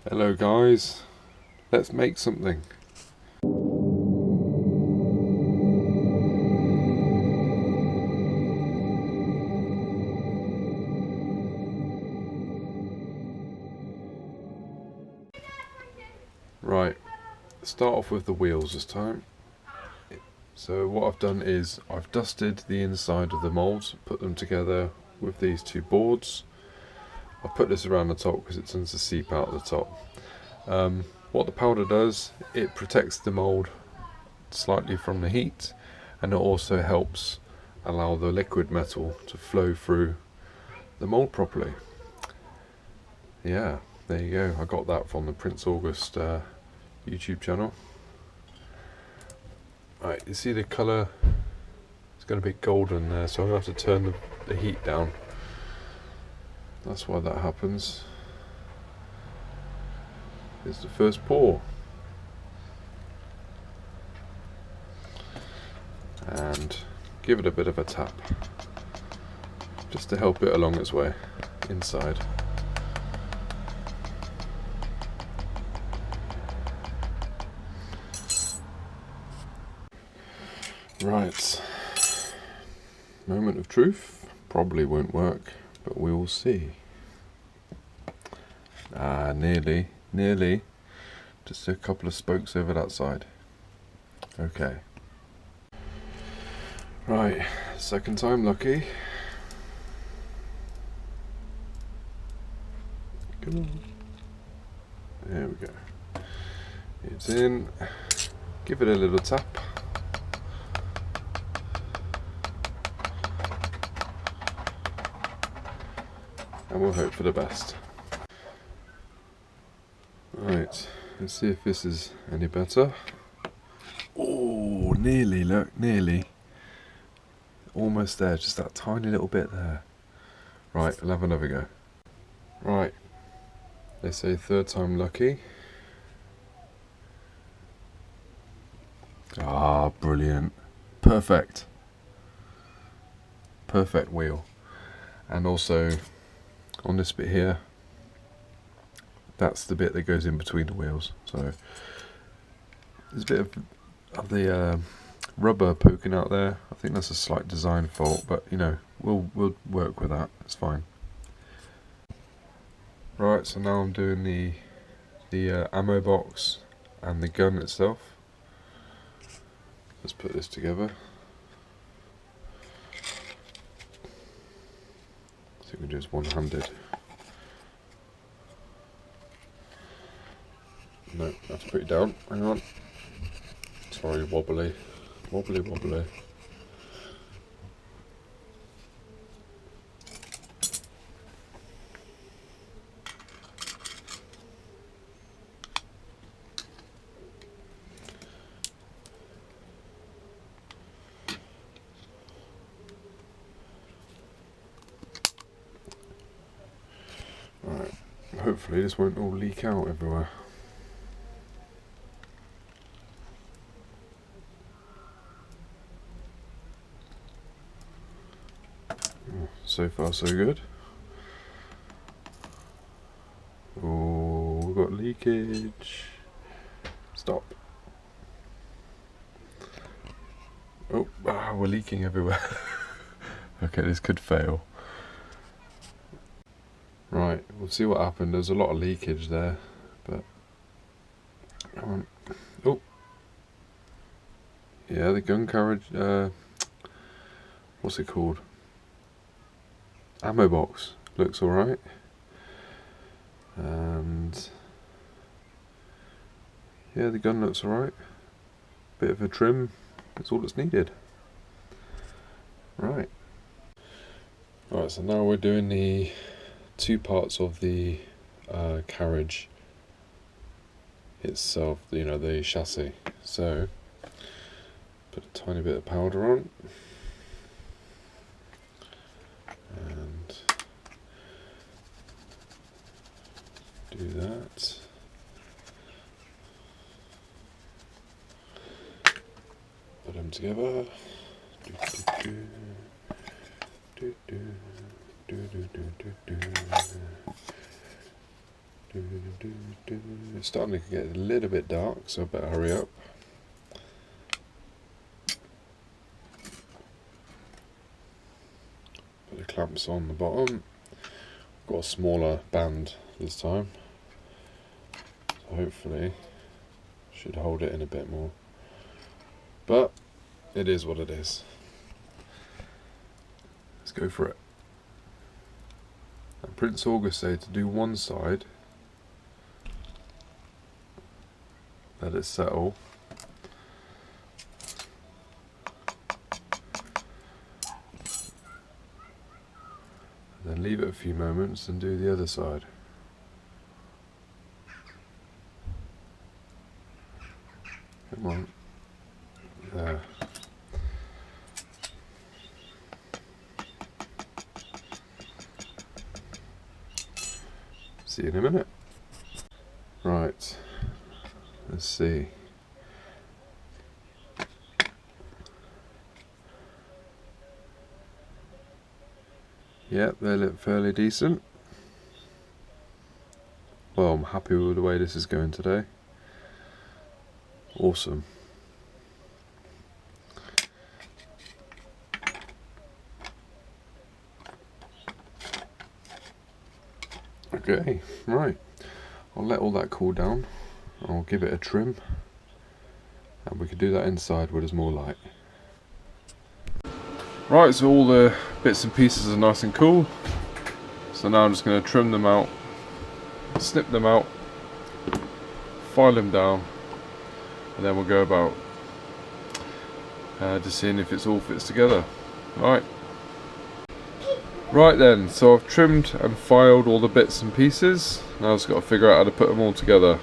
Hello guys, let's make something. Right, start off with the wheels this time. So what I've done is I've dusted the inside of the moulds, put them together with these two boards. I've put this around the top because it tends to seep out the top. What the powder does, it protects the mould slightly from the heat, and it also helps allow the liquid metal to flow through the mould properly. Yeah, there you go. I got that from the Prince August YouTube channel. Right, you see the colour? It's going to be golden there, so I'm going to have to turn the heat down. That's why that happens. Here's the first pour. And give it a bit of a tap, just to help it along its way inside. Right, moment of truth. Probably won't work, but we will see. Nearly. Just a couple of spokes over that side. Okay. Right, second time lucky. Come on. There we go. It's in. Give it a little tap. And we'll hope for the best. Right, let's see if this is any better. Oh, nearly, look, nearly. Almost there, just that tiny little bit there. Right, I'll have another go. Right, they say third time lucky. Ah, brilliant. Perfect. Perfect wheel. And also, on this bit here, that's the bit that goes in between the wheels. So, there's a bit of the rubber poking out there. I think that's a slight design fault, but you know, we'll work with that. It's fine. Right, so now I'm doing the ammo box and the gun itself. Let's put this together. So we can do this one-handed. No, that's pretty down. Hang on. Sorry, wobbly. Wobbly. Right, hopefully this won't all leak out everywhere. So far so good. Oh, we've got leakage. Stop. Oh, we're leaking everywhere. Okay, this could fail. Right, we'll see what happened. There's a lot of leakage there, but come on. Oh, yeah, the gun carriage. What's it called? Ammo box looks all right, and yeah, the gun looks all right. Bit of a trim. That's all that's needed. Right. Right. So now we're doing the two parts of the carriage itself, you know, the chassis. So put a tiny bit of powder on and do that. Put them together. It's starting to get a little bit dark, so I better hurry up. Put the clamps on the bottom. Got a smaller band this time, so hopefully should hold it in a bit more. But it is what it is. Let's go for it. And Prince August said to do one side, let it settle, and then leave it a few moments and do the other side. Come on. There. See you in a minute. Right. Let's see. Yep, they look fairly decent. Well, I'm happy with the way this is going today. Awesome. Okay, right. I'll let all that cool down. I'll give it a trim. And we can do that inside where there's more light. Right, so all the bits and pieces are nice and cool. So now I'm just going to trim them out, snip them out, file them down, and then we'll go about just seeing if it all fits together. Right then, so I've trimmed and filed all the bits and pieces. Now I've just got to figure out how to put them all together.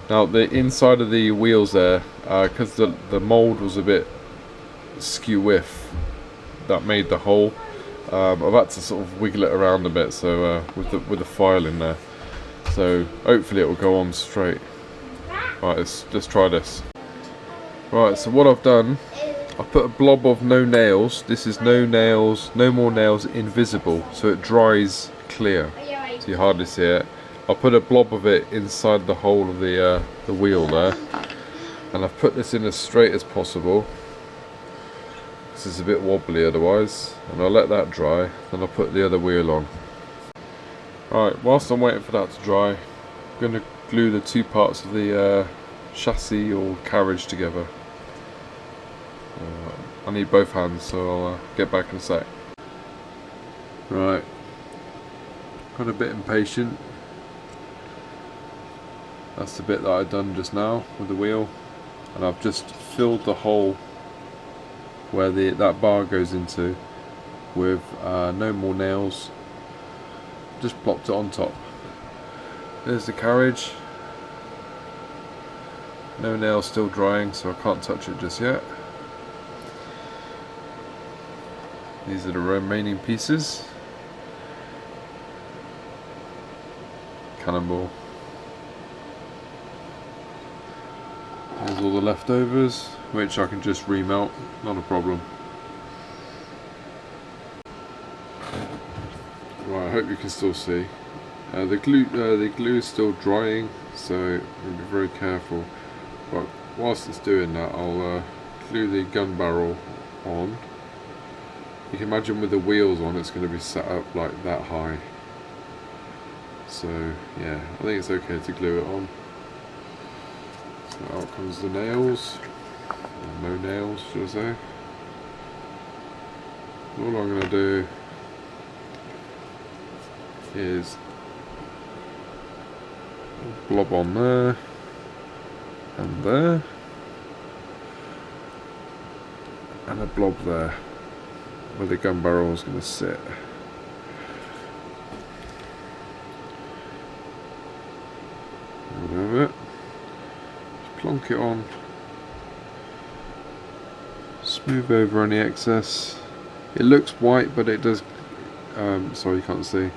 Now the inside of the wheels there, because the mould was a bit skew with, that made the hole. I've had to sort of wiggle it around a bit, so with the file in there. So hopefully it will go on straight. Right, let's try this. Right, so what I've done, I've put a blob of no nails. This is no nails, no more nails invisible, so it dries clear, so you hardly see it. I'll put a blob of it inside the hole of the wheel there, and I've put this in as straight as possible. This is a bit wobbly otherwise, and I'll let that dry, then I'll put the other wheel on. Right, whilst I'm waiting for that to dry, I'm going to glue the two parts of the chassis or carriage together. I need both hands, so I'll get back in a sec. Right, got a bit impatient. That's the bit that I've done just now with the wheel, and I've just filled the hole where that bar goes into with no more nails. Just plopped it on top. There's the carriage. No nails, still drying, so I can't touch it just yet. These are the remaining pieces. Cannonball. There's all the leftovers, which I can just remelt, not a problem. Right, I hope you can still see. The glue is still drying, so be very careful. But whilst it's doing that, I'll glue the gun barrel on. You can imagine with the wheels on, it's going to be set up like that high. So yeah, I think it's okay to glue it on. So out comes the nails, or no nails should I say. All I'm going to do is blob on there and there, and a blob there where the gun barrel is going to sit. Whatever. Just plonk it on. Smooth over any excess. It looks white, but it does. Sorry, you can't see.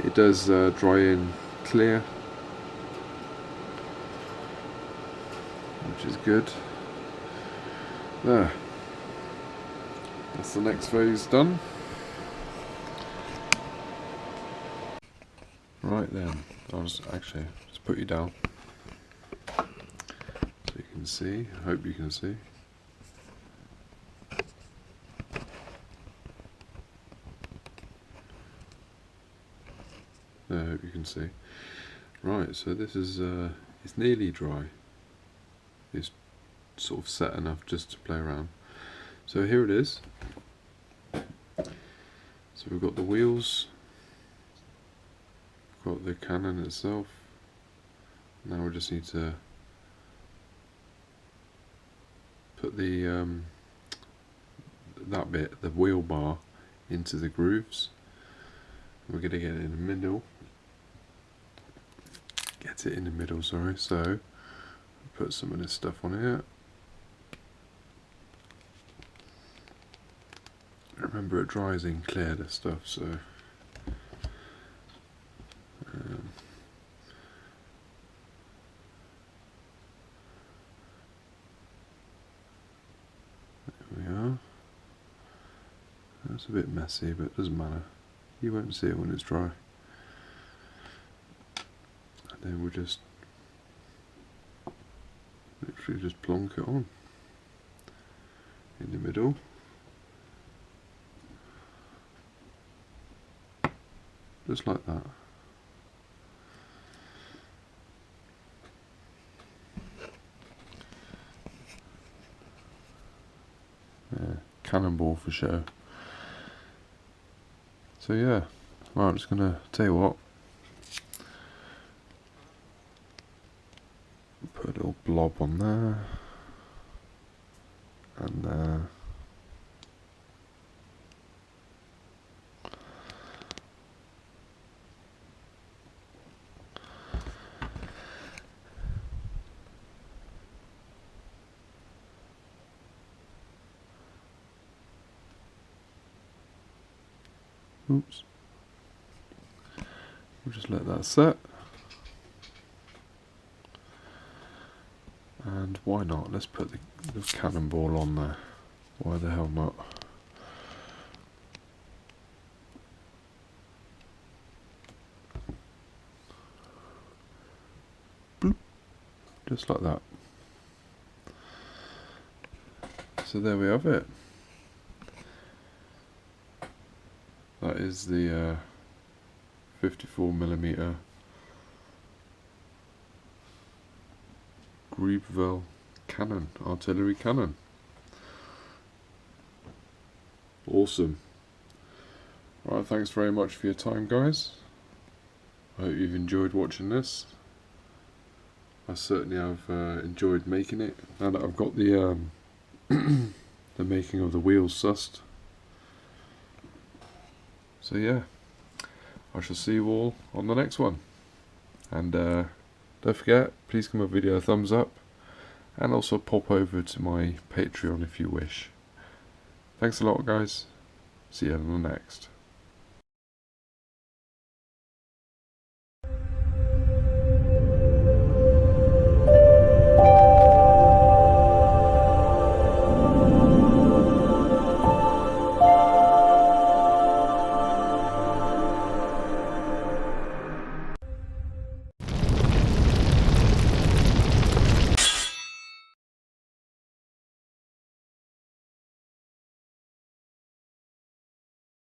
It does dry in clear, which is good. There. That's the next phase done. Right then, I'll just actually just put you down so you can see. I hope you can see. I hope you can see. Right, so this is it's nearly dry. It's sort of set enough just to play around. So here it is. So we've got the wheels, we've got the cannon itself. Now we just need to put the that bit, the wheel bar, into the grooves. We're going to get it in the middle. Get it in the middle, sorry. So put some of this stuff on here. Remember, it dries in clear, this stuff, so there we are. That's a bit messy, but it doesn't matter. You won't see it when it's dry. And then we'll just literally just plonk it on in the middle. Just like that. Yeah, cannonball for show. So yeah, well, I'm just gonna tell you what. Put a little blob on there, and there. Oops. We'll just let that set. And why not? Let's put the cannonball on there. Why the hell not? Bloop. Just like that. So there we have it. That is the 54mm Griebel cannon, artillery cannon. Awesome. Alright, thanks very much for your time, guys. I hope you've enjoyed watching this. I certainly have enjoyed making it. Now that I've got the the making of the wheels sussed. So yeah, I shall see you all on the next one. And don't forget, please give my video a thumbs up, and also pop over to my Patreon if you wish. Thanks a lot, guys. See you on the next.